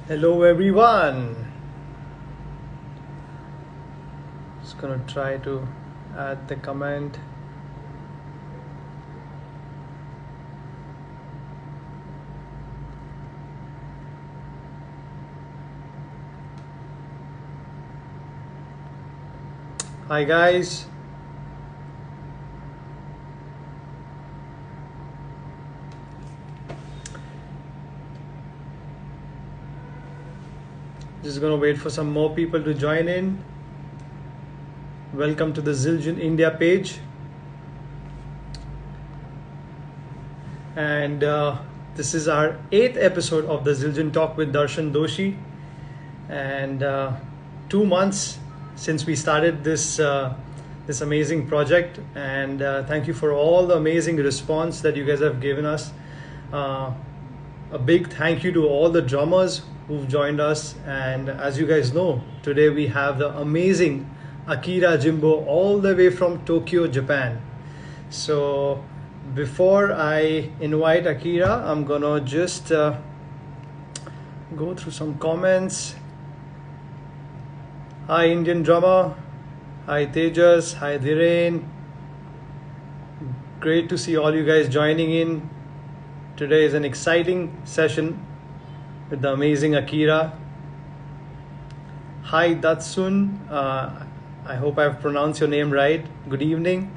Hello everyone. Just gonna try to add the comment. Hi guys. Just gonna wait for some more people to join in. Welcome to the Zildjian India page. And this is our 8th episode of the Zildjian Talk with Darshan Doshi. And 2 months since we started this this amazing project. And thank you for all the amazing response that you guys have given us. A big thank you to all the drummers who've joined us. And as you guys know, today we have the amazing Akira Jimbo all the way from Tokyo, Japan. So before I invite Akira, I'm gonna just go through some comments. Hi Indian drummer, hi Tejas, hi Dhiren. Great to see all you guys joining in. Today is an exciting session with the amazing Akira. Hi Datsun, I hope I've pronounced your name right. Good evening.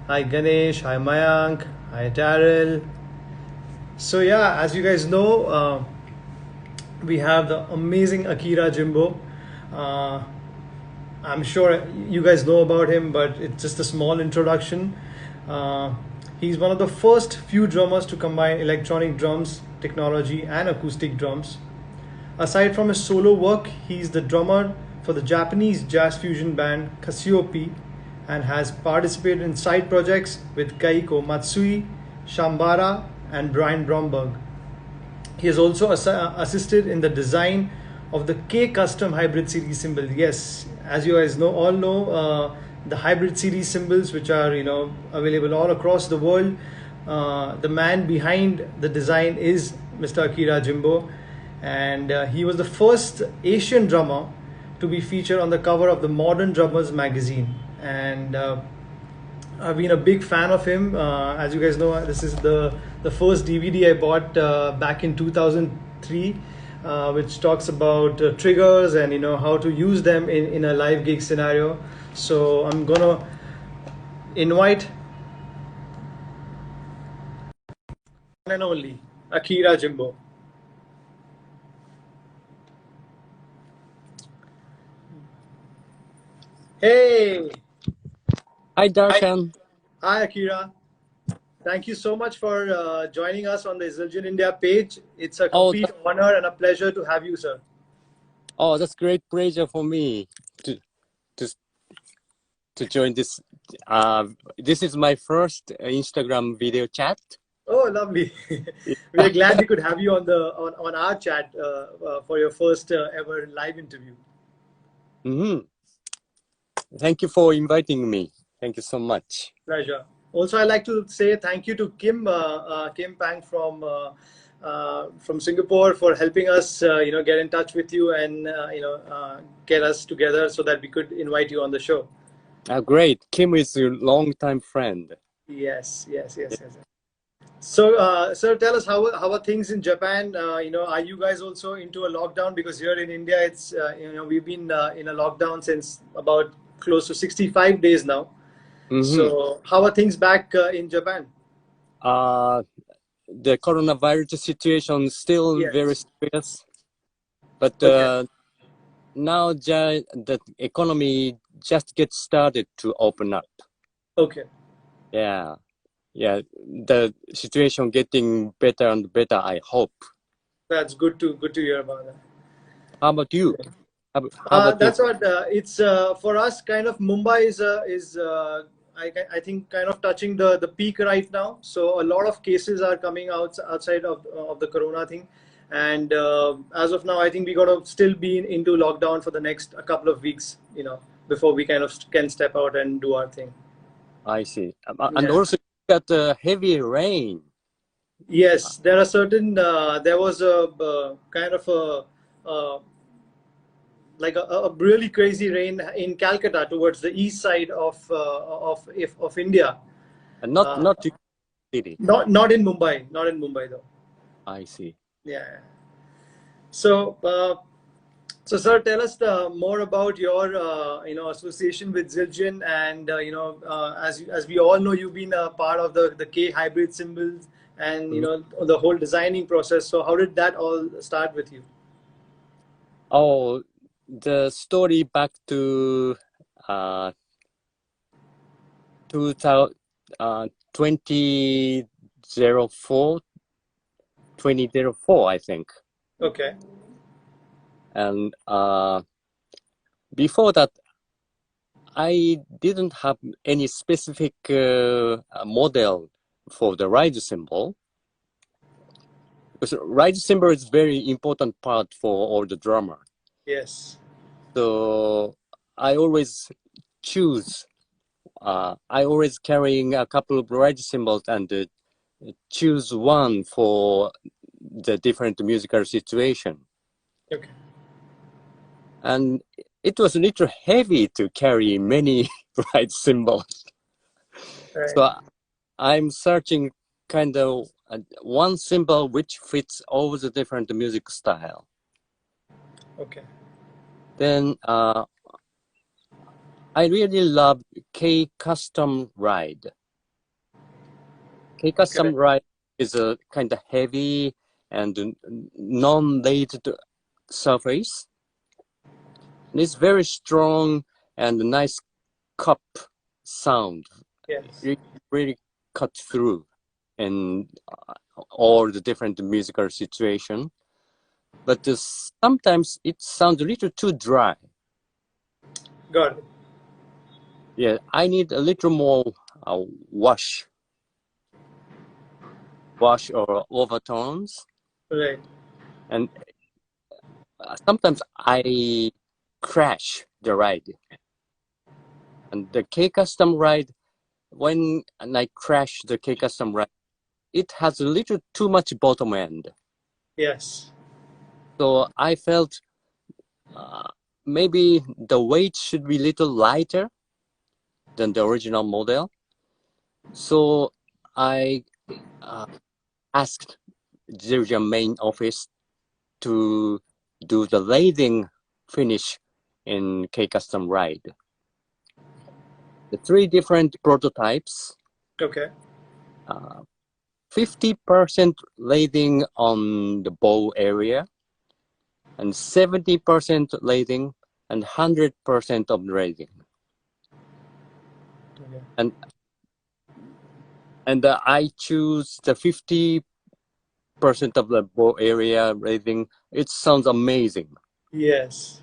Hi Ganesh, hi Mayank, hi Daryl. So yeah, as you guys know, we have the amazing Akira Jimbo. I'm sure you guys know about him, but it's just a small introduction. He's one of the first few drummers to combine electronic drums technology and acoustic drums. Aside from his solo work, he's the drummer for the Japanese jazz fusion band Casiopea and has participated in side projects with Keiko Matsui, Shambara, and Brian Bromberg. He has also assisted in the design of the K Custom Hybrid Series cymbal. Yes, as you guys all know, the Hybrid Series cymbals, which are available all across the world. The man behind the design is Mr. Akira Jimbo, and he was the first Asian drummer to be featured on the cover of the Modern Drummers magazine. And I've been a big fan of him. As you guys know, this is the first DVD I bought back in 2003, which talks about triggers and how to use them in a live gig scenario. So I'm gonna invite one and only Akira Jimbo. Hey! Hi, Darshan. Hi, Akira. Thank you so much for joining us on the Zildjian India page. It's a complete honor and a pleasure to have you, sir. Oh, that's great pleasure for me to join this. This is my first Instagram video chat. Oh, lovely. We are glad we could have you on our chat for your first ever live interview. Thank you for inviting me. Thank you so much. Pleasure. Also, I'd like to say thank you to Kim Pang from Singapore for helping us, get in touch with you and get us together so that we could invite you on the show. Great. Kim is a long-time friend. Yes. So, sir, tell us how are things in Japan? Are you guys also into a lockdown? Because here in India, it's we've been in a lockdown since about close to 65 days now. So, how are things back in Japan? The coronavirus situation is still very serious, but now the economy just gets started to open up. Okay. Yeah, the situation getting better and better, I hope. That's good to hear about that. How about you? How about that's what it's for us. Kind of Mumbai is I think kind of touching the peak right now. So a lot of cases are coming outside of the corona thing, and as of now, I think we gotta still be into lockdown for the next couple of weeks. Before we kind of can step out and do our thing. I see. And Yeah. also got heavy rain. Yes, there are certain. There was a kind of a like a really crazy rain in Calcutta towards the east side of India. And not Uh, not to city. not in Mumbai, not in Mumbai though. I see. Yeah. So, sir, tell us more about your association with Zildjian, and as we all know, you've been a part of the K hybrid cymbals, and Mhm. the whole designing process. So, how did that all start with you? Oh, the story back to uh 2000, 2004, 2004, I think. Okay. And before that, I didn't have any specific model for the ride cymbal, because ride cymbal is very important part for all the drummer. Yes. So I always choose. I always carrying a couple of ride cymbals and choose one for the different musical situation. Okay. And it was a little heavy to carry many ride cymbals. Right. So I'm searching kind of one cymbal which fits all the different music style. Okay. Then I really love K Custom Ride. K Custom Correct. Ride is a kind of heavy and non-layered surface. And it's very strong and nice cup sound. Yes. It really cut through in all the different musical situation. But sometimes it sounds a little too dry. Got it. Yeah, I need a little more wash or overtones. Right. And sometimes I crash the ride. And the K Custom ride, when I crash the K Custom ride, it has a little too much bottom end. Yes. So I felt maybe the weight should be a little lighter than the original model. So I asked Zildjian main office to do the lathing finish in K Custom Ride. The 3 different prototypes, Okay. 50% lathing on the bow area, and 70% lathing, and 100% of lathing. Okay. And I choose the 50% of the bow area lathing. It sounds amazing. Yes.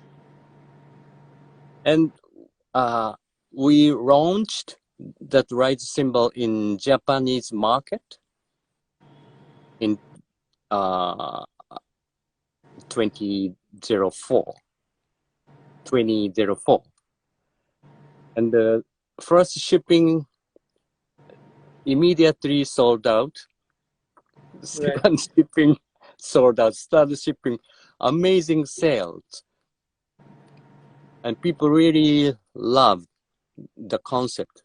And we launched that ride cymbal in Japanese market in 2004. And the first shipping immediately sold out. Right. Second shipping sold out. Third shipping, amazing sales. And people really love the concept.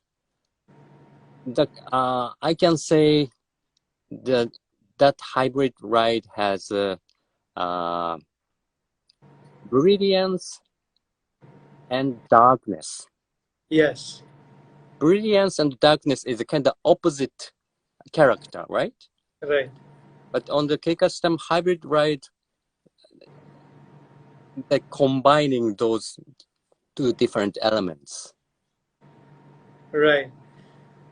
I can say that hybrid ride has brilliance and darkness. Yes. Brilliance and darkness is a kind of opposite character, right? Right. But on the K Custom hybrid ride, they're combining those 2 different elements. Right.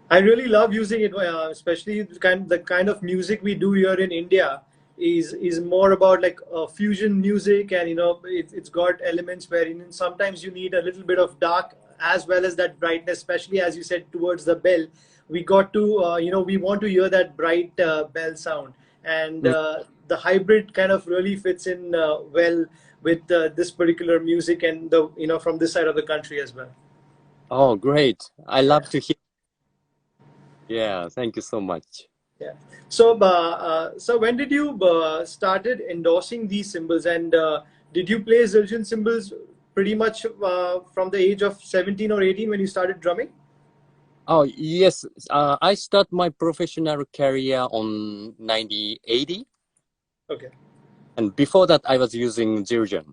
I really love using it, especially the kind of music we do here in India is more about like fusion music, and it's got elements where sometimes you need a little bit of dark as well as that brightness, especially as you said towards the bell. We got to we want to hear that bright bell sound, and the hybrid kind of really fits in well with this particular music, and the from this side of the country as well. Oh, great. I love Yeah. to hear. Yeah, thank you so much. Yeah. So when did you started endorsing these cymbals, and did you play Zildjian cymbals pretty much from the age of 17 or 18 when you started drumming? Oh, yes. I start my professional career on 1980. Okay. And before that, I was using Zildjian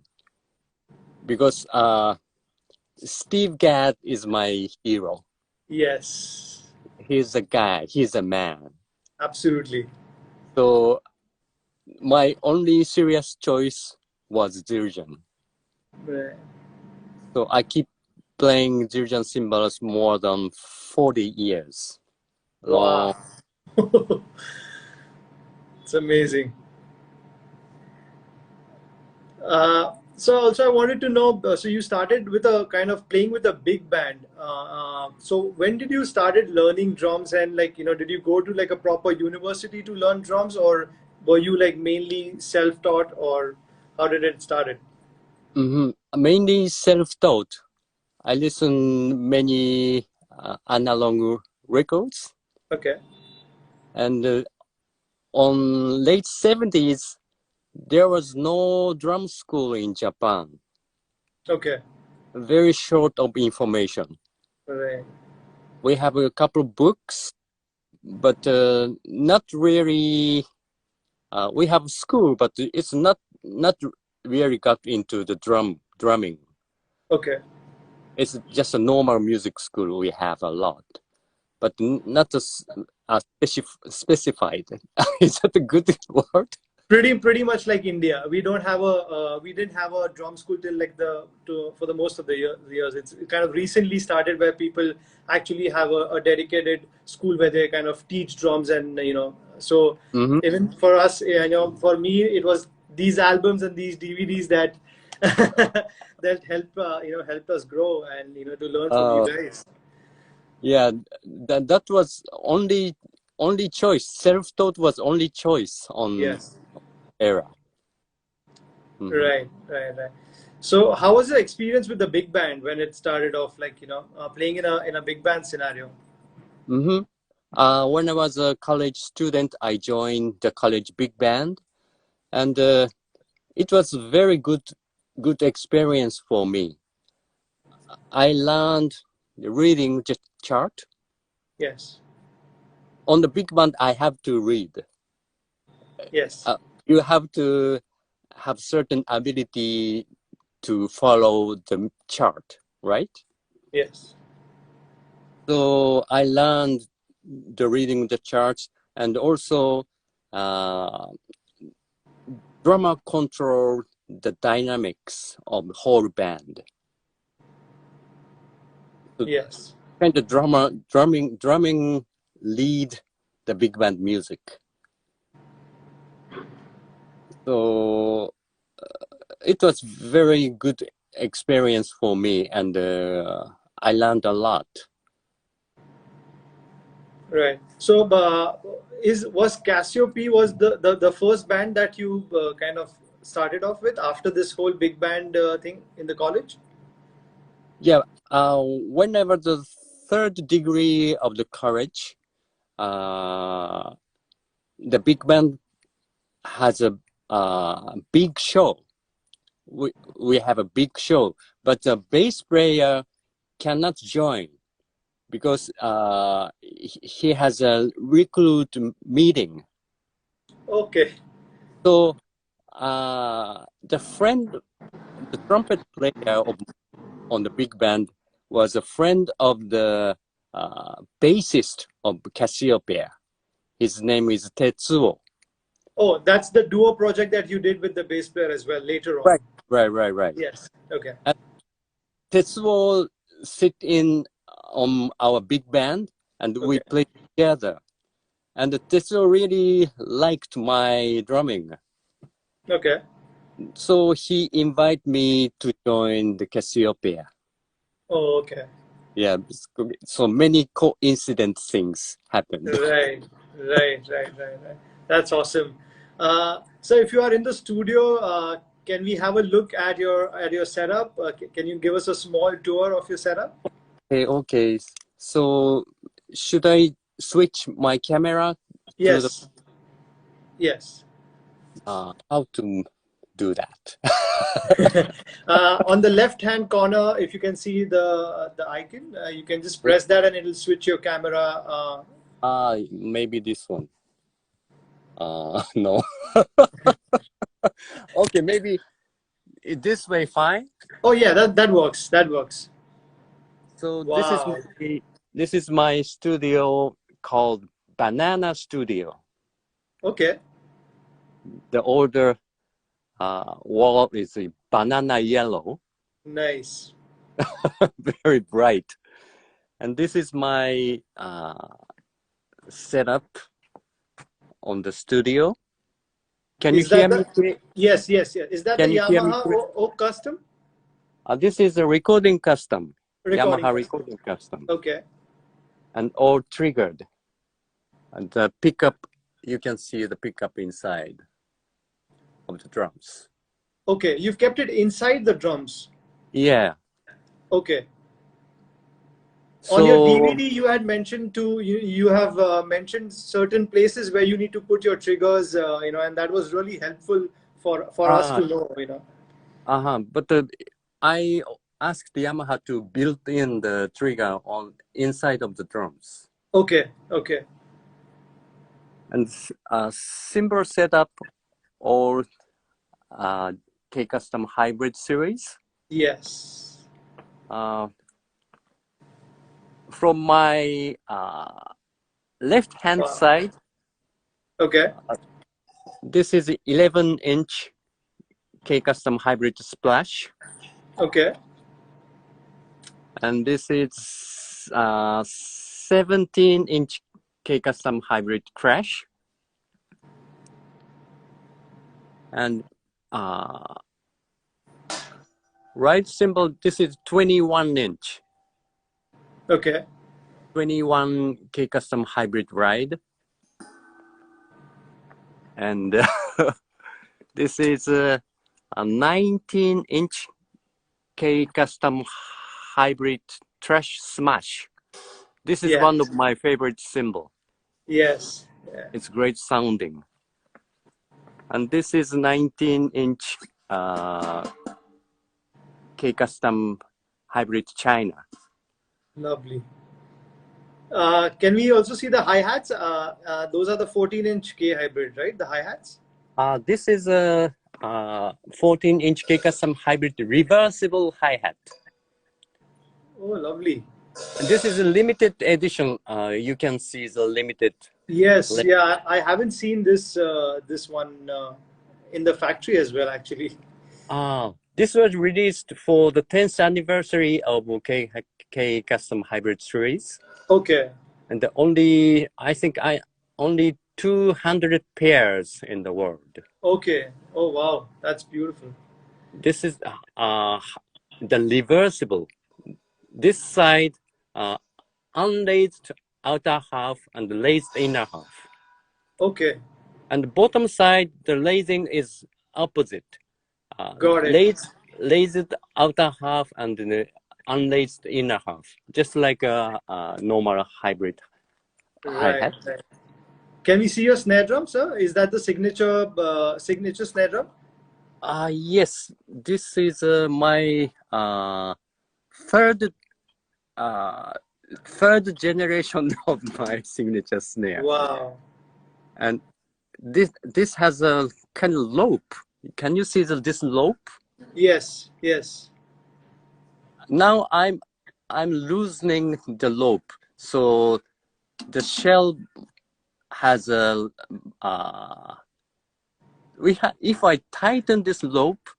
because Steve Gadd is my hero. Yes. He's a guy. He's a man. Absolutely. So my only serious choice was Zildjian. Right. So I keep playing Zildjian cymbals more than 40 years. Long. Wow. It's amazing. So also I wanted to know, so you started with a kind of playing with a big band. So when did you started learning drums, and like, did you go to like a proper university to learn drums, or were you like mainly self-taught, or how did it started? Mainly self-taught. I listen many analog records, Okay. and on late 70s there was no drum school in Japan. Okay. Very short of information. Right. We have a couple books, but not really. We have school, but it's not really got into the drumming. Okay. It's just a normal music school. We have a lot, but not as specified. Is that a good word? Pretty much like India. We don't have a we didn't have a drum school till like for the most of the years. It kind of recently started where people actually have a dedicated school where they kind of teach drums, and so Mm-hmm. even for us, for me it was these albums and these DVDs that that helped us grow, and to learn from you Uh, guys. yeah, that was only choice. Self-taught was only choice on Yes. era. Mm-hmm. Right. So, how was the experience with the big band when it started off? Like, playing in a big band scenario. Mm-hmm. When I was a college student, I joined the college big band, and it was a very good experience for me. I learned reading the chart. Yes. On the big band, I have to read. Yes. You have to have certain ability to follow the chart, right? Yes. So I learned the reading the charts, and also uh, drummer control the dynamics of the whole band. So Yes. kind of drumming lead the big band music. So it was very good experience for me, and I learned a lot. Right. So, was Cassiope was the first band that you kind of started off with after this whole big band thing in the college? Yeah, whenever the third degree of the college, uh, the big band has a big show. We have a big show, but the bass player cannot join because he has a recruit meeting. Okay. So the trumpet player on the big band was a friend of the bassist of Casiopea. His name is Tetsuo. Oh, that's the duo project that you did with the bass player as well later on. Right, right. Yes. Okay. And Tetsuo sit in on our big band, and we Okay. played together. And Tetsuo really liked my drumming, Okay. so he invited me to join the Casiopea. Oh, okay. Yeah, so many coincident things happened. Right. That's awesome. So if you are in the studio, can we have a look at your setup? Can you give us a small tour of your setup? Okay. So should I switch my camera to the Yes. Yes. how to do that? On the left-hand corner, if you can see the icon, you can just press that and it'll switch your camera. Maybe this one. No. Okay, maybe this way fine. Oh yeah, that works. That works. So Wow. this is my studio called Banana Studio. Okay. The older wall is a banana yellow, Nice. very bright. And this is my setup on the studio. Can you Is that hear me? Yes, yes, yes. Is that the Can you hear me? Yamaha Oak Custom? This is a recording custom, Recording Yamaha custom. recording custom, Okay. and all triggered. And the pickup, you can see the pickup inside of the drums. Okay. You've kept it inside the drums. Yeah. Okay. So, On your DVD, you had mentioned you have mentioned certain places where you need to put your triggers, and that was really helpful for us to know. But I asked Yamaha to build in the trigger on inside of the drums. Okay. Okay. And Cymbal setup or K-Custom hybrid series. Yes. From my left-hand side, Okay. this is 11-inch K-Custom hybrid splash. Okay. And this is 17-inch K-Custom hybrid crash. And right cymbal, this is 21-inch. Okay. 21 K-Custom hybrid ride. And this is a 19-inch K-Custom hybrid trash smash. This is one of my favorite cymbal. Yes. Yeah. It's great sounding. And this is 19-inch K-Custom hybrid China. Lovely. Can we also see the hi-hats? Those are the 14-inch K hybrid, right? The hi-hats? This is a 14-inch K-Custom hybrid reversible hi-hat. Oh, lovely. And this is a limited edition. You can see the limited. Yes, yeah. I haven't seen this this one in the factory as well, actually. This was released for the 10th anniversary of K-Custom hybrid series. Okay. And I think only 200 pairs in the world. Okay. Oh, wow. That's beautiful. This is the reversible. This side, unlaced outer half and laced inner half. Okay. And the bottom side, the lacing is opposite. Got it. Laced outer half and the unlaced inner half, just like a normal hybrid hi-hat. Right. Can we see your snare drum, sir? Is that the signature snare drum? Yes, this is my third generation of my signature snare. Wow. And this has a kind of loop. Can you see this loop? Yes. Yes. Now I'm loosening the loop, so the shell has a if I tighten this loop,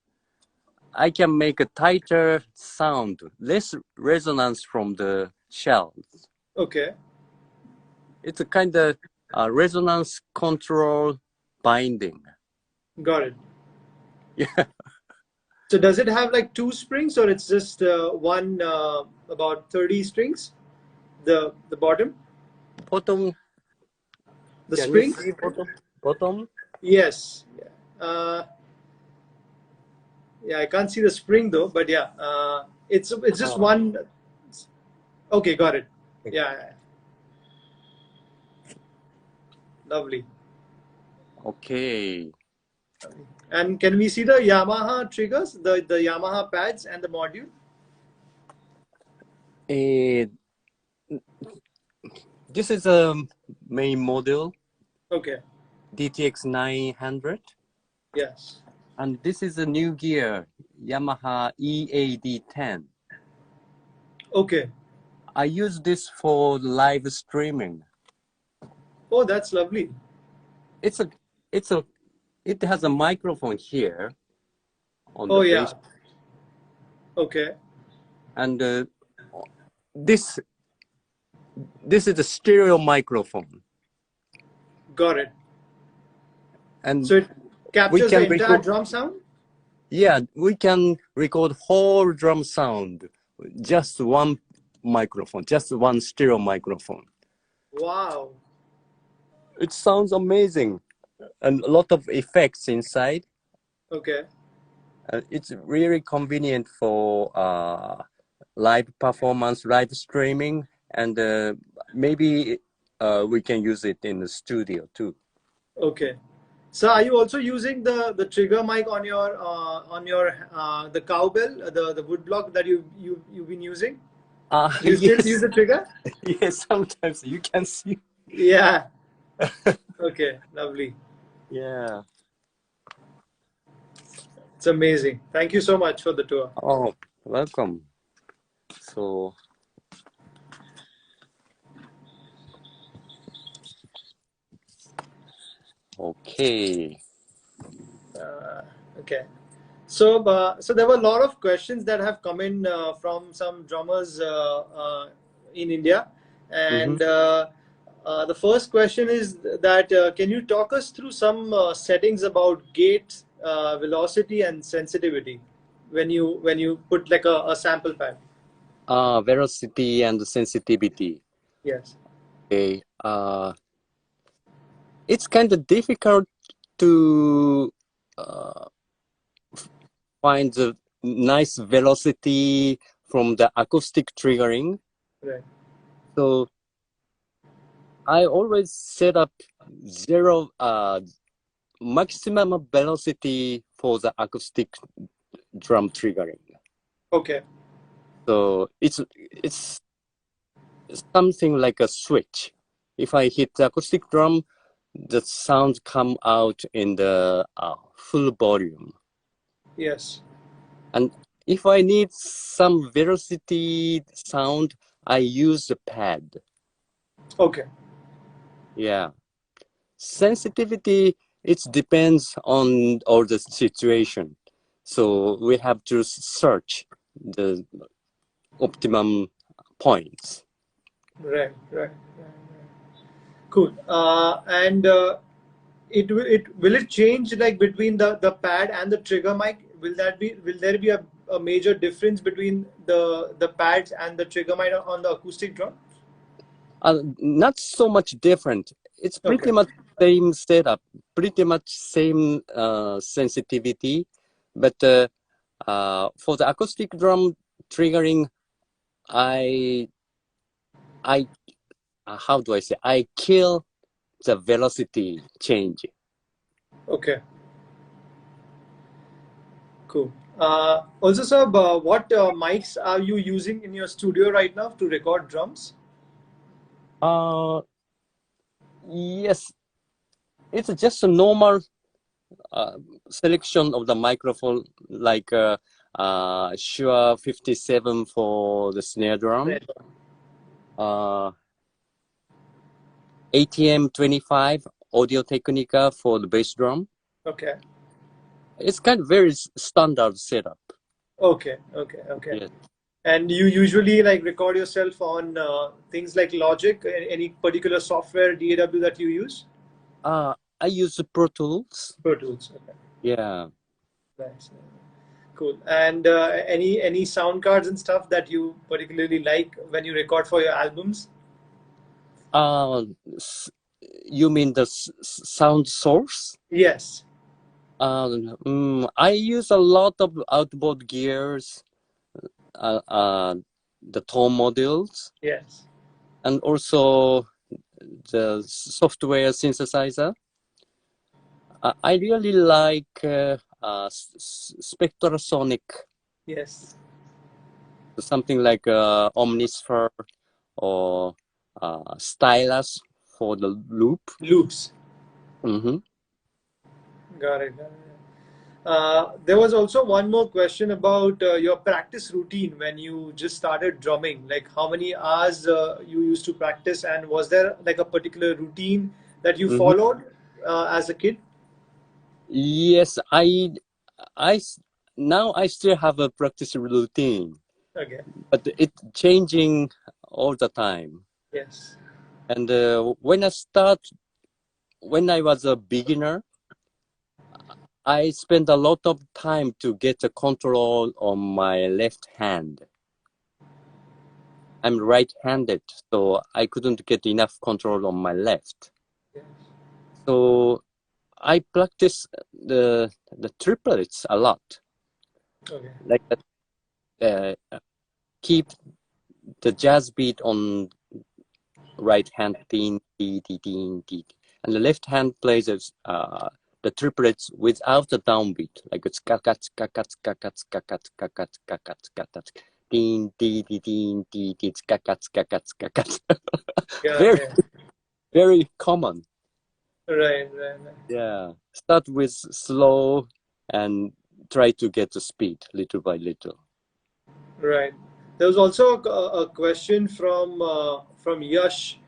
I can make a tighter sound, less resonance from the shells. Okay. It's a kind of resonance control binding. Got it. Yeah. So does it have like two springs, or it's just one about 30 strings? The bottom? Bottom. The Can spring? you see bottom? Yes. Yeah, I can't see the spring though, but yeah, it's just one. Okay, got it. Yeah. Lovely. Okay. And can we see the Yamaha triggers, the Yamaha pads and the module? This is a main model, Okay. DTX 900. Yes. And this is a new gear, Yamaha EAD10. Okay. I use this for live streaming. Oh, that's lovely. It has a microphone here on Oh, the yeah. base, Okay. and this is a stereo microphone, Got it. and So it we captures can the entire record. drum sound? Yeah, we can record whole drum sound, just one microphone, just one stereo microphone. Wow. It sounds amazing, and a lot of effects inside. Okay. It's really convenient for live performance, live streaming, and maybe we can use it in the studio too. Okay. So are you also using the trigger mic on your the cowbell, the wood block that you've been using? Do you still use Yes, the trigger? yes. Sometimes you can see. Yeah. Okay. Lovely. Yeah. It's amazing. Thank you so much for the tour. Oh, welcome. So, okay. Okay. So there were a lot of questions that have come in from some drummers in India, Mm-hmm. and the first question is that can you talk us through some settings about gate velocity and sensitivity when you put like a sample pad? Velocity and sensitivity. Yes. Okay. It's kind of difficult to find the nice velocity from the acoustic triggering. Right. So I always set up zero maximum velocity for the acoustic drum triggering. Okay. So it's something like a switch. If I hit the acoustic drum, the sound come out in the full volume. Yes. And if I need some velocity sound, I use the pad. Okay. Yeah. Sensitivity, it depends on all the situation. So we have to search the optimum points. Right. Right. Cool. And it will it change like between the pad and the trigger mic? Will there be a major difference between the pads and the trigger mic on the acoustic drum? Not so much different. It's pretty Okay. much same setup, pretty much same sensitivity, but for the acoustic drum triggering, I how do I say? I kill the velocity change. Okay. Cool. Also, sir, what mics are you using in your studio right now to record drums? Yes, it's just a normal selection of the microphone, like Shure 57 for the snare drum, Right. ATM 25 Audio Technica for the bass drum. Okay. It's kind of very standard setup. Okay. Okay. Okay. Yes. And you usually like record yourself on things like Logic, any particular software, DAW that you use? I use Pro Tools. Pro Tools. Okay. Yeah. Nice. Cool. And any sound cards and stuff that you particularly like when you record for your albums? You mean the sound source? Yes. I use a lot of outboard gears, the tone modules, Yes. and also the software synthesizer. I really like spectrosonic, Yes. something like Omnisphere or Stylus for the loop. Loops. Mm-hmm. Got it. Got it. There was also one more question about your practice routine when you just started drumming. Like how many hours you used to practice, and was there like a particular routine that you Mm-hmm. followed as a kid? Yes, now I still have a practice routine, Okay. but it's changing all the time. Yes. And when I was a beginner, I spent a lot of time to get the control on my left hand. I'm right-handed, so I couldn't get enough control on my left. Yes. So I practice the triplets a lot. Okay. Like keep the jazz beat on right hand, ding, dee, dee, ding, dee, and the left hand plays the triplets without the downbeat, like it's kakat, kakat, kakat, kakat, kakat, kakat, kakat, ding, dee, dee, ding, dee, dee, kakat, kakat, kakat. Yeah. Very, Yeah. very common. Right. Right. Right. Yeah. Start with slow and try to get the speed little by little. Right. There was also a question from Yash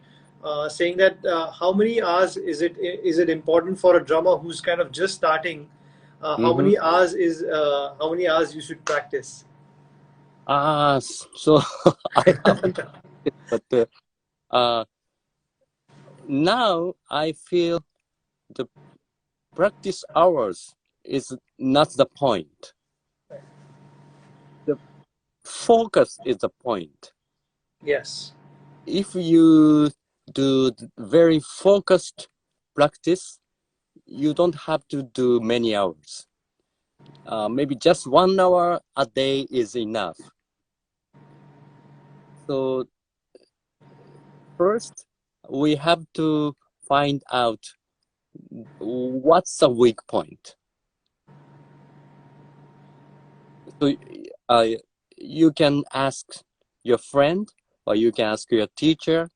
saying that how many hours is it important for a drummer who's kind of just starting? Mm-hmm. How many hours you should practice? So I haven't, but uh, now I feel the practice hours is not the point. The focus is the point. Yes. If you do very focused practice, you don't have to do many hours. Maybe just 1 hour a day is enough. So first, we have to find out what's the weak point. So you can ask your friend or you can ask your teacher,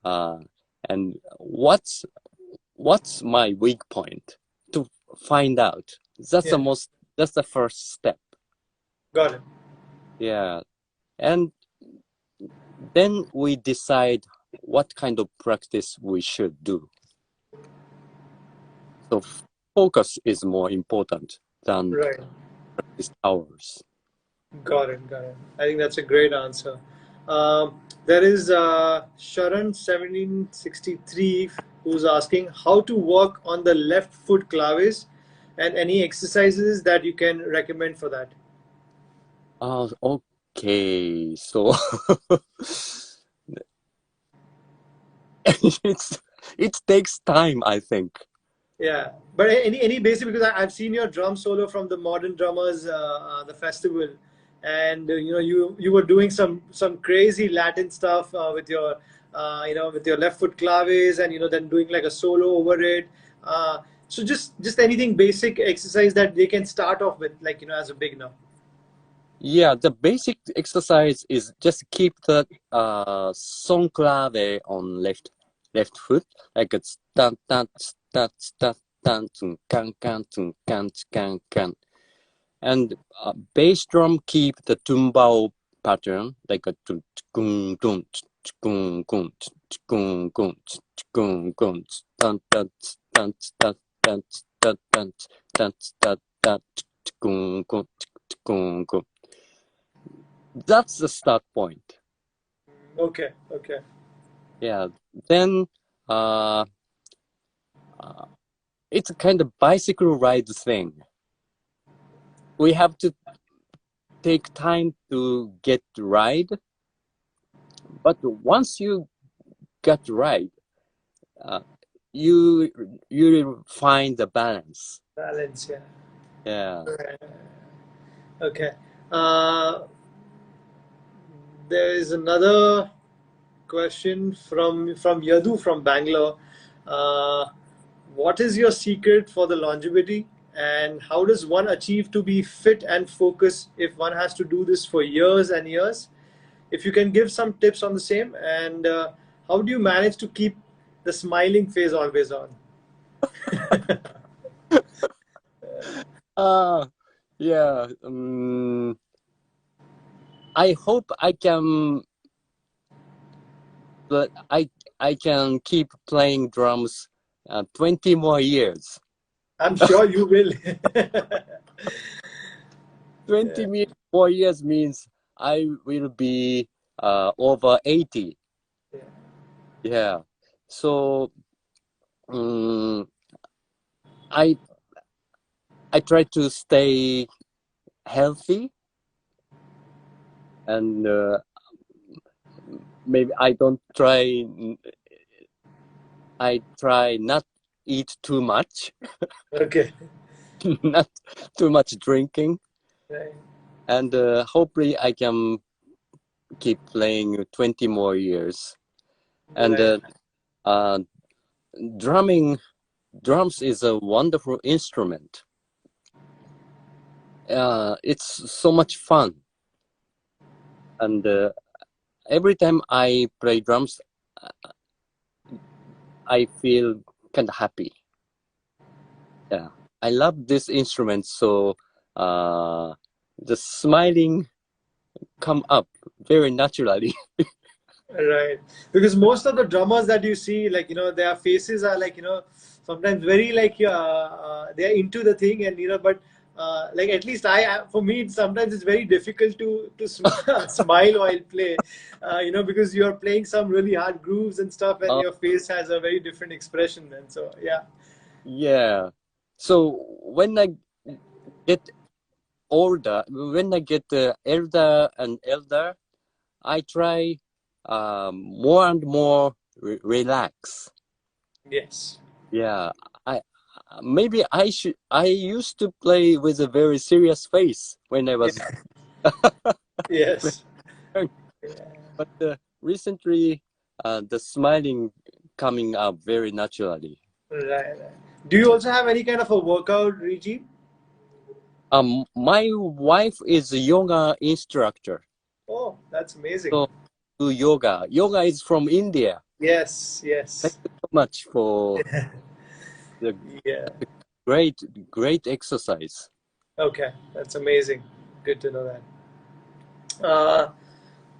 and what's my weak point to find out. Yeah. That's the first step. Got it. Yeah. And then we decide what kind of practice we should do. So focus is more important than Right. practice hours. Got it. Got it. I think that's a great answer. There is Sharan 1763 who's asking how to work on the left foot claves and any exercises that you can recommend for that. Okay. So it takes time, I think. Yeah, but any basic, because I've seen your drum solo from the Modern Drummers the festival, and you were doing some crazy Latin stuff with your with your left foot claves, and then doing like a solo over it. So just anything basic exercise that they can start off with, like as a beginner. Yeah, the basic exercise is just keep the son clave on left foot, like it's tan tan tan tan tan can can, and bass drum keep the tumbao pattern, like a gun gun gun gun gun gun gun gun gun tan tan tan tan tan tan tan tan tan tan gun gun gun gun. That's the start point. Okay, okay, Yeah. Then uh, uh, it's a kind of bicycle ride thing. We have to take time to get ride, but once you get right, uh, you find the balance. balance, yeah. Yeah. Okay. Uh, there is another. question from Yadu from Bangalore. Uh, what is your secret for the longevity, and how does one achieve to be fit and focused if one has to do this for years and years? If you can give some tips on the same, and how do you manage to keep the smiling face always on? Ah, yeah. I hope I can, but I can keep playing drums 20 more years. I'm sure you will. 20 more years means I will be over 80. Yeah. Yeah. So I try to stay healthy, and maybe I try not eat too much, Okay. not too much drinking, Right. and hopefully I can keep playing 20 more years. And Right. uh, drums is a wonderful instrument. It's so much fun, and every time I play drums, I feel kind of happy. Yeah, I love this instrument, so the smiling come up very naturally. Right. Because most of the drummers that you see, like, their faces are like, sometimes very like, they're into the thing, and, but like, at least for me, sometimes it's very difficult to smile while play, because you're playing some really hard grooves and stuff, and uh, your face has a very different expression. And so, yeah. yeah. So when I get when I get elder and elder, I try more and more relax. Yes. Yeah, I maybe I used to play with a very serious face when I was Yeah. Yes. young, Yeah. but recently the smiling coming up very naturally. Right. Right. Do you also have any kind of a workout regime? My wife is a yoga instructor, Oh, that's amazing. so do yoga. Yoga is from India. Yes. Thank Yes. you so much for the Yeah. great exercise. Okay, that's amazing. Good to know that. Uh,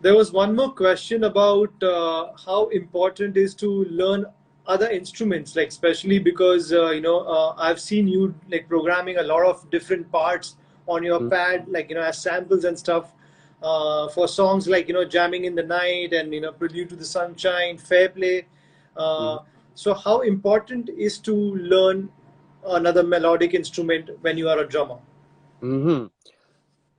there was one more question about how important is to learn other instruments, like especially because I've seen you like programming a lot of different parts on your Mm, pad, like as samples and stuff for songs like jamming in the night and prelude to the sunshine, fair play. mm, Uh, so how important is to learn another melodic instrument when you are a drummer? mhm.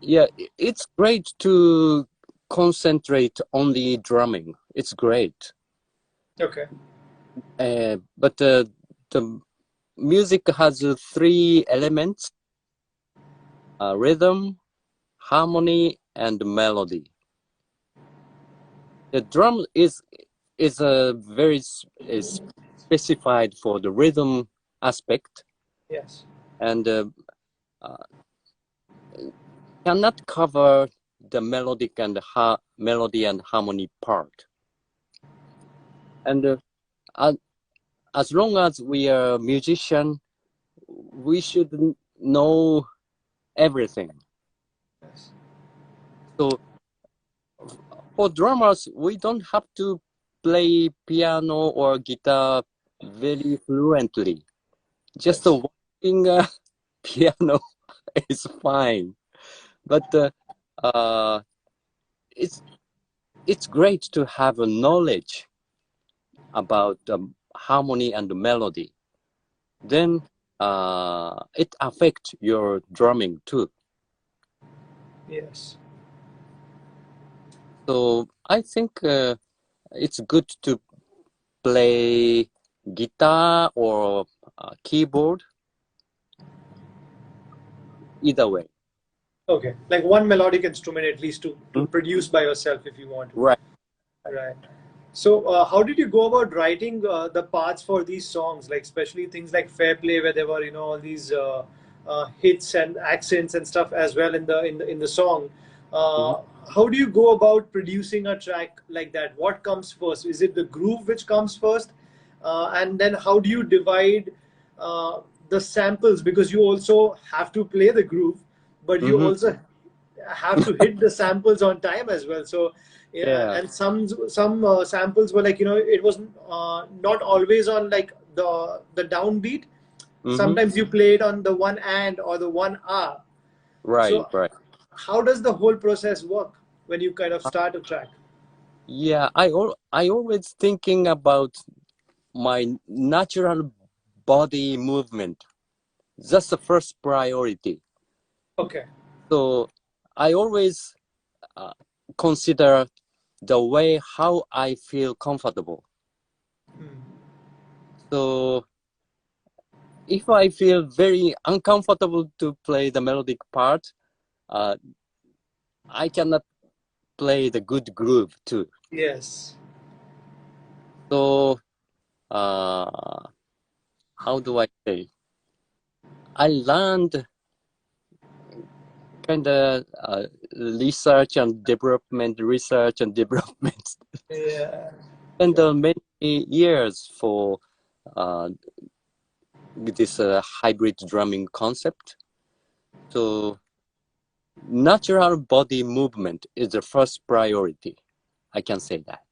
Yeah, it's great to concentrate on the drumming. It's great. Okay. But the music has three elements: rhythm, harmony, and melody. The drum is a very is specified for the rhythm aspect, Yes. and uh, cannot cover the melodic and melody and harmony part. And as long as we are a musician, we should know everything. Yes. So for drummers, we don't have to play piano or guitar very fluently. Just a Yes. walking piano is fine. But uh, it's it's great to have a knowledge about harmony and melody. Then it affects your drumming too. Yes. So I think it's good to play guitar or keyboard either way. Okay. Like one melodic instrument at least to Mm, produce by yourself if you want to. right. Right. So, how did you go about writing the parts for these songs? Like, especially things like "Fair Play," where there were, all these hits and accents and stuff as well in the song. Mhm. Uh, how do you go about producing a track like that? What comes first? Is it the groove which comes first, and then how do you divide uh, the samples? Because you also have to play the groove, but you Mhm. also have to hit the samples on time as well. So yeah, Yeah. and some samples were like, it was not always on like the downbeat. Mhm. Sometimes you play it on the one and or the one R. Right. So Right. how does the whole process work when you kind of start a track? Yeah. I always thinking about my natural body movement. That's the first priority. Okay. So I always uh, consider the way how I feel comfortable. Hmm. So if I feel very uncomfortable to play the melodic part, uh, I cannot play the good groove too. Yes. So uh, how do I say? I learned kind of research and development, Yeah. and Sure. many years for uh, this hybrid drumming concept. So natural body movement is the first priority. I can say that.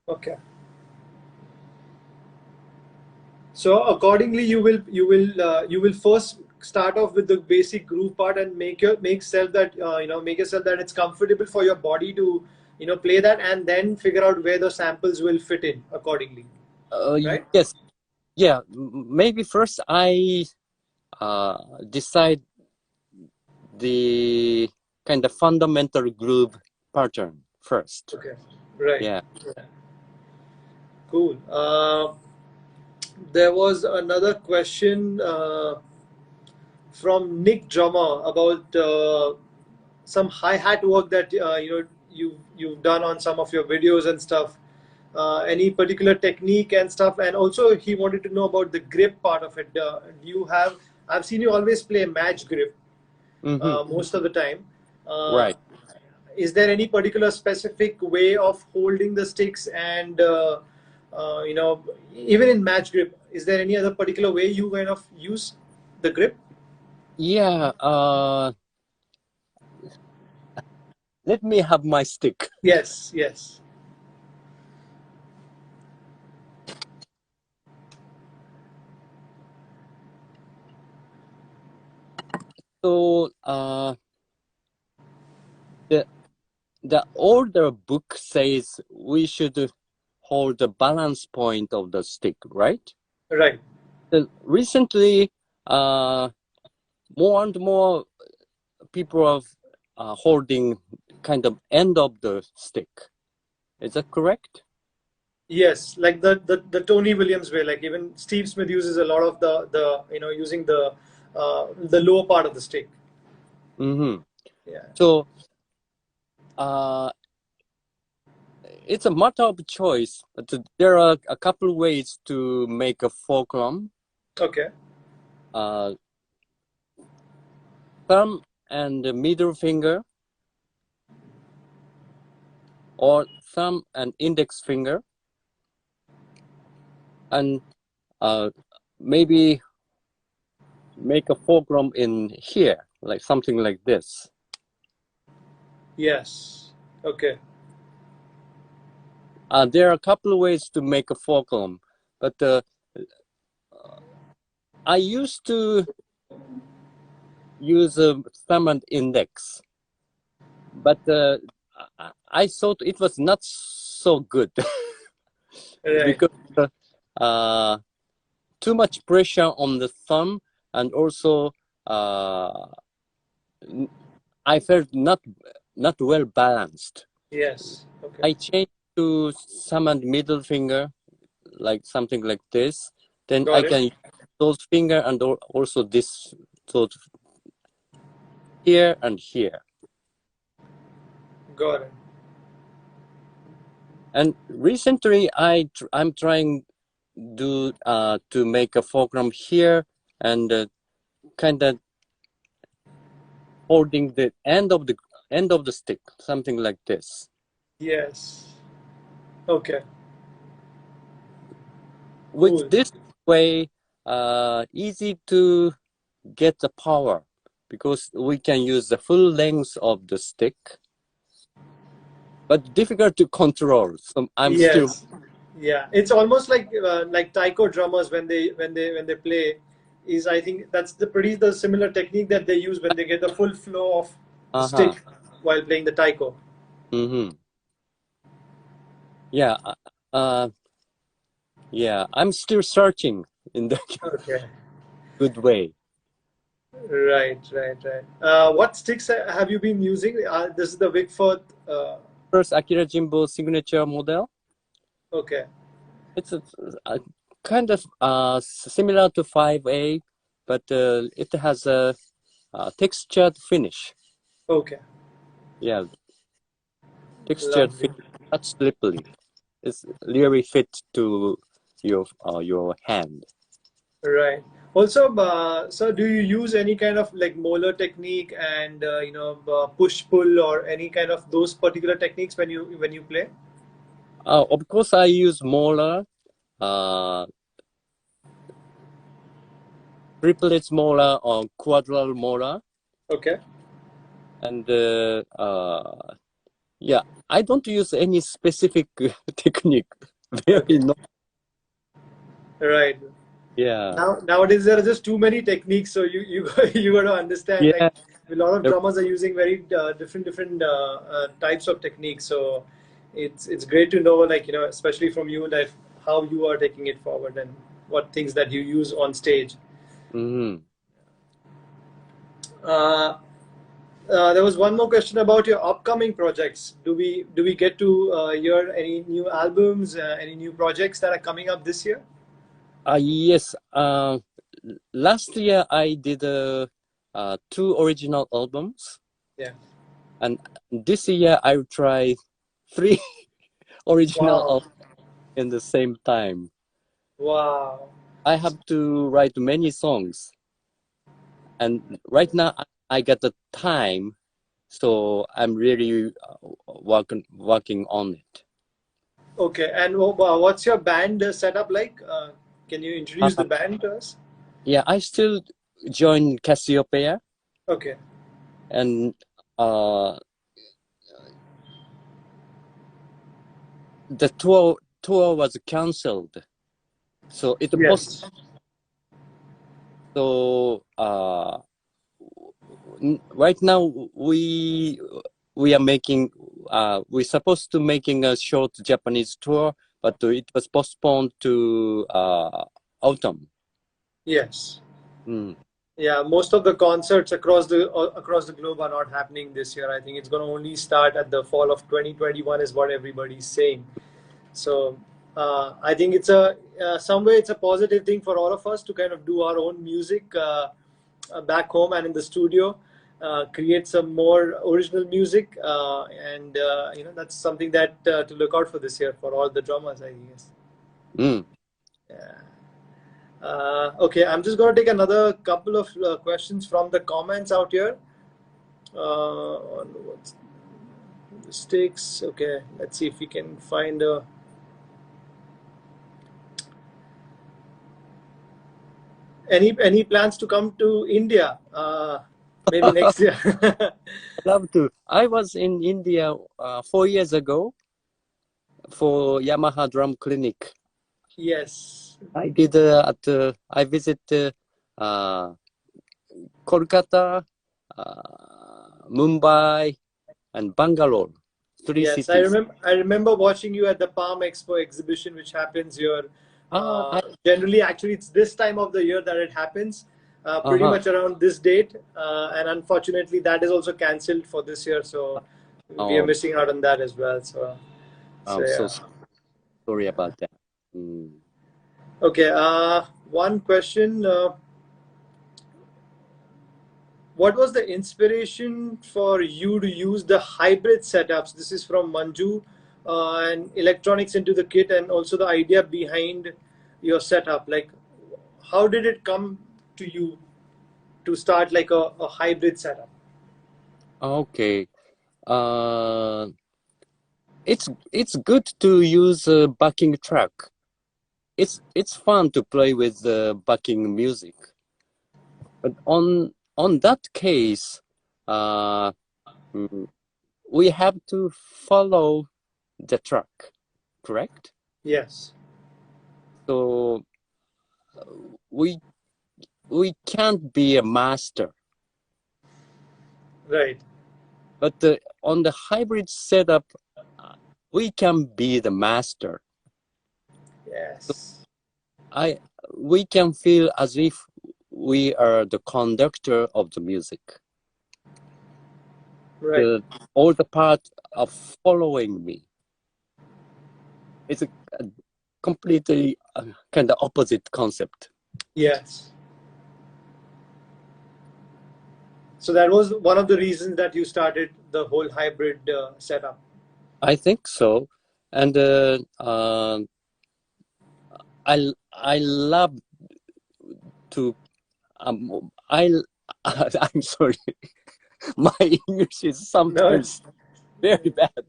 Okay. So accordingly, you will first start off with the basic groove part and make yourself that it's comfortable for your body to play that, and then figure out where the samples will fit in accordingly, right? Yes, yeah. Maybe first I uh, decide the kind of fundamental groove pattern first. Okay, right. Yeah. Yeah. Cool. There was another question from Nick Drummer about some hi hat work that you've done on some of your videos and stuff. Any particular technique and stuff, and also he wanted to know about the grip part of it. You have I've seen you always play match grip Mm-hmm. most of the time. Uh, Right. is there any particular specific way of holding the sticks and even in match grip, is there any other particular way you kind of use the grip? Yeah. Let me have my stick. Yes, yes. So the the older book says we should hold the balance point of the stick, right? Right. Recently, uh, more and more people are holding kind of end of the stick. Is that correct? Yes, like the Tony Williams way. Like even Steve Smith uses a lot of the using the lower part of the stick. Mm-hmm. Yeah. So uh, it's a matter of choice, but there are a couple ways to make a fulcrum. Okay. Uh, Thumb and the middle finger, or thumb and index finger, and maybe make a fulcrum in here, like something like this. Yes. Okay. There are a couple of ways to make a fulcrum, but I used to use a thumb and index, but I thought it was not so good Right. because uh, too much pressure on the thumb, and also uh, I felt not well balanced. Yes. Okay. I changed to thumb and middle finger, like something like this. Then I Got it. can use those finger and also this sort of here and here. Got it. And recently, I'm trying to make a fulcrum here and kind of holding the end of the stick, something like this. Yes. Okay. With Cool. this way, easy to get the power because we can use the full length of the stick, but difficult to control. So I'm still. Yes. Yeah. It's almost like taiko drummers when they play. Is I think that's the similar technique that they use when they get the full flow of the Uh-huh. stick while playing the taiko. Mm-hmm. Yeah. Yeah. I'm still searching in the Okay. good way. Right. Right. Right. What sticks have you been using? This is the Wigfoot. First, Akira Jimbo signature model. Okay. It's a kind of similar to 5A, but it has a textured finish. Okay. Yeah, textured Lovely. finish, not slippery. It's really fit to your hand. Right. Also, so do you use any kind of like molar technique and push pull or any kind of those particular techniques when you play? Of course, I use molar, uh, triplet molar or quadruple molar, Okay. and yeah, I don't use any specific technique. Very Okay. no. Right. Yeah. Nowadays there are just too many techniques, so you you got to understand like Yeah. a lot of drummers are using very different types of techniques. So it's great to know like especially from you like how you are taking it forward and what things that you use on stage. Mm-hmm. Uh, there was one more question about your upcoming projects. Do we get to hear any new albums, any new projects that are coming up this year? Yes. Last year I did two original albums, Yeah. and this year I will try three original Wow. albums in the same time. Wow. I have to write many songs, and right now I got the time, so I'm really working on it. Okay. And what's your band setup like? Can you introduce the Uh, band to us? yeah, I still join Casiopea, Okay. and uh, the tour was cancelled, so it post. Yes. So right now we are making we're supposed to making a short Japanese tour, but it was postponed to autumn. Yes. Mm. Yeah, most of the concerts across the globe are not happening this year. I think it's going to only start at the fall of 2021 is what everybody's saying. So I think it's some way it's a positive thing for all of us to kind of do our own music back home and in the studio, create some more original music, and that's something that to look out for this year for all the drummers, I guess. Mm. Yeah. Okay, I'm just going to take another couple of questions from the comments out here. On what's mistakes? Okay, let's see if we can find any plans to come to India? Maybe next year. Love to. I was in India 4 years ago for Yamaha Drum Clinic. Yes. I did I visited uh, Kolkata, Mumbai, and Bangalore, three Yes, I cities. remember. I remember watching you at the Palm Expo exhibition, which happens here. Ah, Generally, actually, it's this time of the year that it happens, pretty uh-huh. much around this date. And unfortunately, that is also cancelled for this year, so we are Oh, missing out on that as well. So I'm so yeah. sorry about that. Mm. Okay. One question. What was the inspiration for you to use the hybrid setups? This is from Manju. and electronics into the kit, and also the idea behind your setup? Like, how did it come to you to start like a hybrid setup? Okay. Uh, it's good to use a backing track. It's fun to play with the backing music. But on that case, uh, mm, we have to follow the track, correct? Yes. So we we can't be a master. Right. But on the hybrid setup, we can be the master. Yes. I we can feel as if we are the conductor of the music. Right. All the part of following me. It's a completely kind of opposite concept. Yes. So that was one of the reasons that you started the whole hybrid setup. I think so, and I love to I I'm sorry, my English is No, it's sometimes very bad.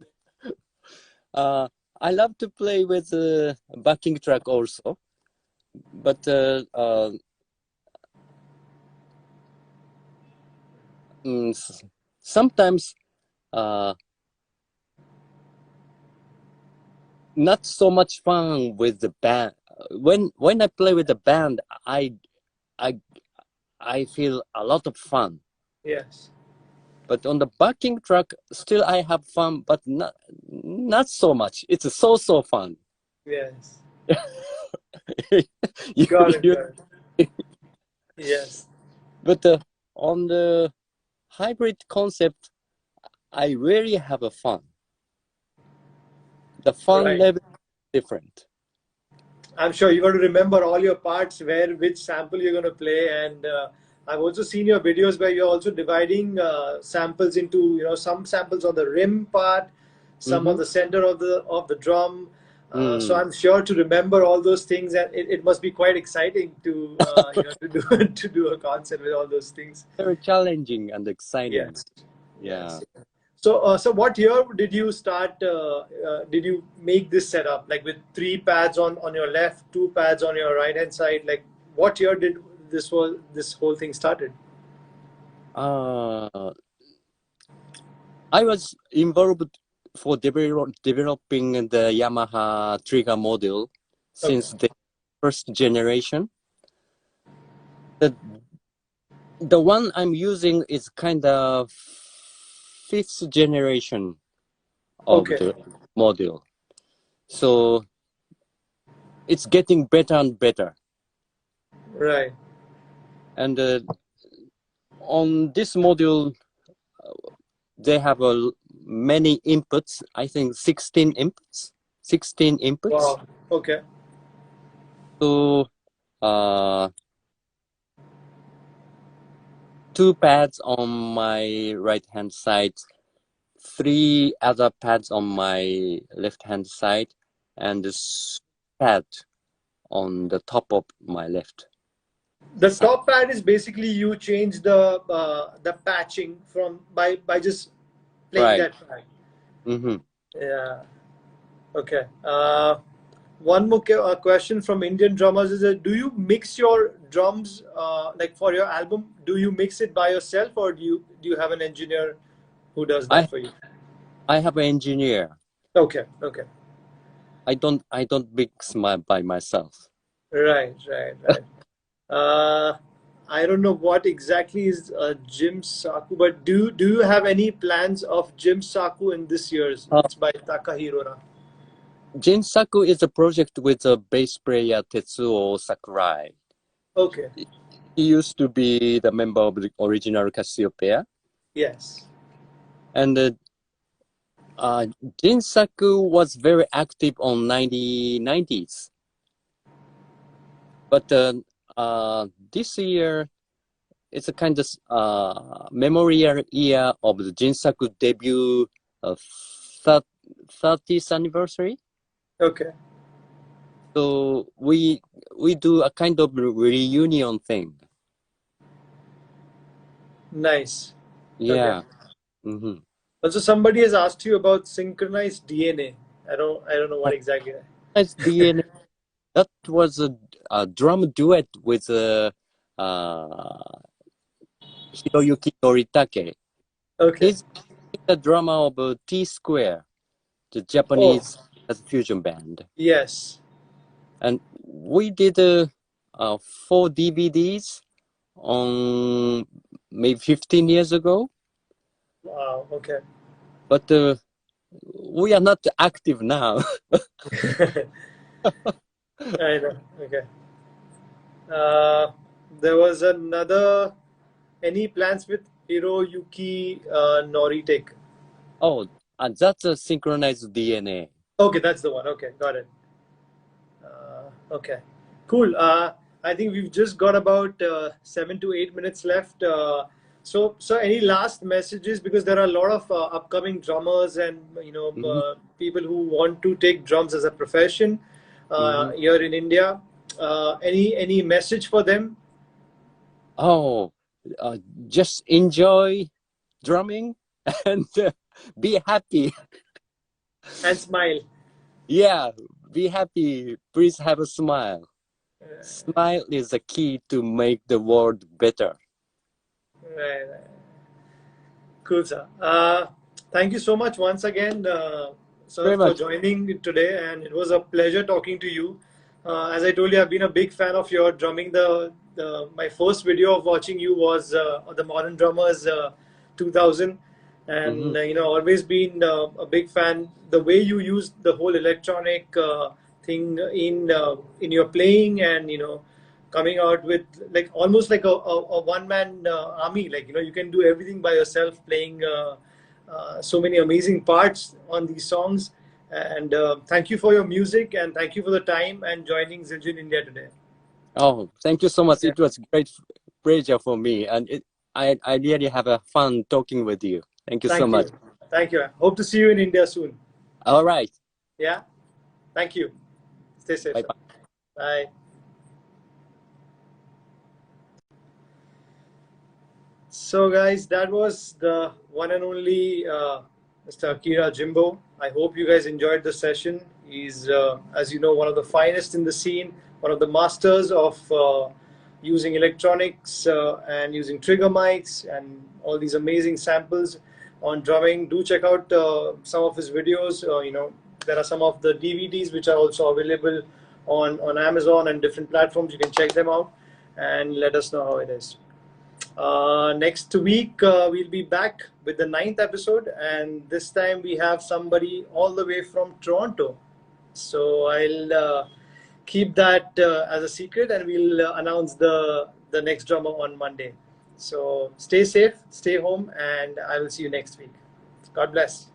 I love to play with backing track also, but sometimes uh, not so much fun with the band. When I play with the band, I I feel a lot of fun. yes. But on the backing track, still I have fun, but not so much. It's so fun. Yes. you, Got it. you, Got it. Yes. but on the hybrid concept, I really have a fun. The fun Right. level is different. I'm sure you got to remember all your parts, where which sample you're going to play, and I've also seen your videos where you're also dividing samples into, some samples on the rim part, some on Mm-hmm. the center of the drum. So Mm. I'm sure to remember all those things, and it must be quite exciting to to do to do a concert with all those things. Very challenging and exciting. Yes, Yeah. yes. So what year did you start? Did you make this setup like with three pads on your left, two pads on your right hand side? Like, what year did this whole thing started? Uh, I was involved for developing the Yamaha trigger model Okay, since the first generation. The the one I'm using is kind of fifth generation of okay, the model. So it's getting better and better. right. And on this module, they have many inputs. I think 16 inputs. 16 inputs. Wow. Okay, So uh, two pads on my right hand side, three other pads on my left hand side, and this pad on the top of my left the side. top pad is basically you change the patching from by just playing Right. that pad. Mm-hmm. Yeah. Okay. One more question from Indian drummers is that, do you mix your drums like for your album? Do you mix it by yourself, or do you have an engineer who does that I for you? I have an engineer. Okay, okay, I don't mix by myself. right, right, right. Uh, I don't know what exactly is Jim Saku, but do you have any plans of Jim Saku in this year's? Uh, It's by Takahiro. Jinsaku is a project with a bass player Tetsuo Sakurai. Okay. He used to be the member of the original Casiopea. Yes. And Jinsaku was very active on 1990s. But this year, it's a kind of memorial year of the Jinsaku debut, 30th anniversary. Okay. So we do a kind of reunion thing. Nice. Yeah. Okay. Mm-hmm. Also, somebody has asked you about synchronized DNA. I don't know what exactly. That's DNA. That was a drum duet with Hiroyuki Noritake. Okay. He's the drummer of T Square, the Oh, Japanese fusion band. yes. And we did 4 DVDs on maybe 15 years ago. Wow. Okay. But we are not active now. I know. Okay. Uh, there was another. Any plans with Hiroyuki Noritake? Oh, and that's a synchronized DNA. Okay, that's the one. Okay, got it. Okay, cool. I think we've just got about 7 to 8 minutes left. So any last messages? Because there are a lot of upcoming drummers and Mm-hmm. people who want to take drums as a profession Mm-hmm. here in India. Any message for them? Oh, uh, just enjoy drumming and be happy. And smile. Yeah, be happy. Please have a smile. Smile is the key to make the world better. Right, right. Cool, sir. Thank you so much once again, sir, Very for much. joining today, and it was a pleasure talking to you. As I told you, I've been a big fan of your drumming. My first video of watching you was the Modern Drummers 2000, Mm-hmm. and always been a big fan. The way you use the whole electronic thing in your playing, and coming out with like almost like a one man army, like you can do everything by yourself, playing so many amazing parts on these songs. And thank you for your music, and thank you for the time and joining Zildjian India today. Oh, thank you so much. Yeah, It was great pleasure for me, and I really have a fun talking with you. Thank you so thank much. you. Thank you. Hope to see you in India soon. All right. Yeah, thank you. Stay safe, Bye sir. bye. Bye. So, guys, that was the one and only Mr. Akira Jimbo. I hope you guys enjoyed the session. He's, as you know, one of the finest in the scene, one of the masters of using electronics and using trigger mics and all these amazing samples on drumming. Do check out some of his videos. There are some of the DVDs which are also available on Amazon and different platforms. You can check them out and let us know how it is. Next week, we'll be back with the ninth episode, and this time we have somebody all the way from Toronto. So I'll keep that as a secret, and we'll announce the next drama on Monday. So stay safe, stay home, and I will see you next week. God bless.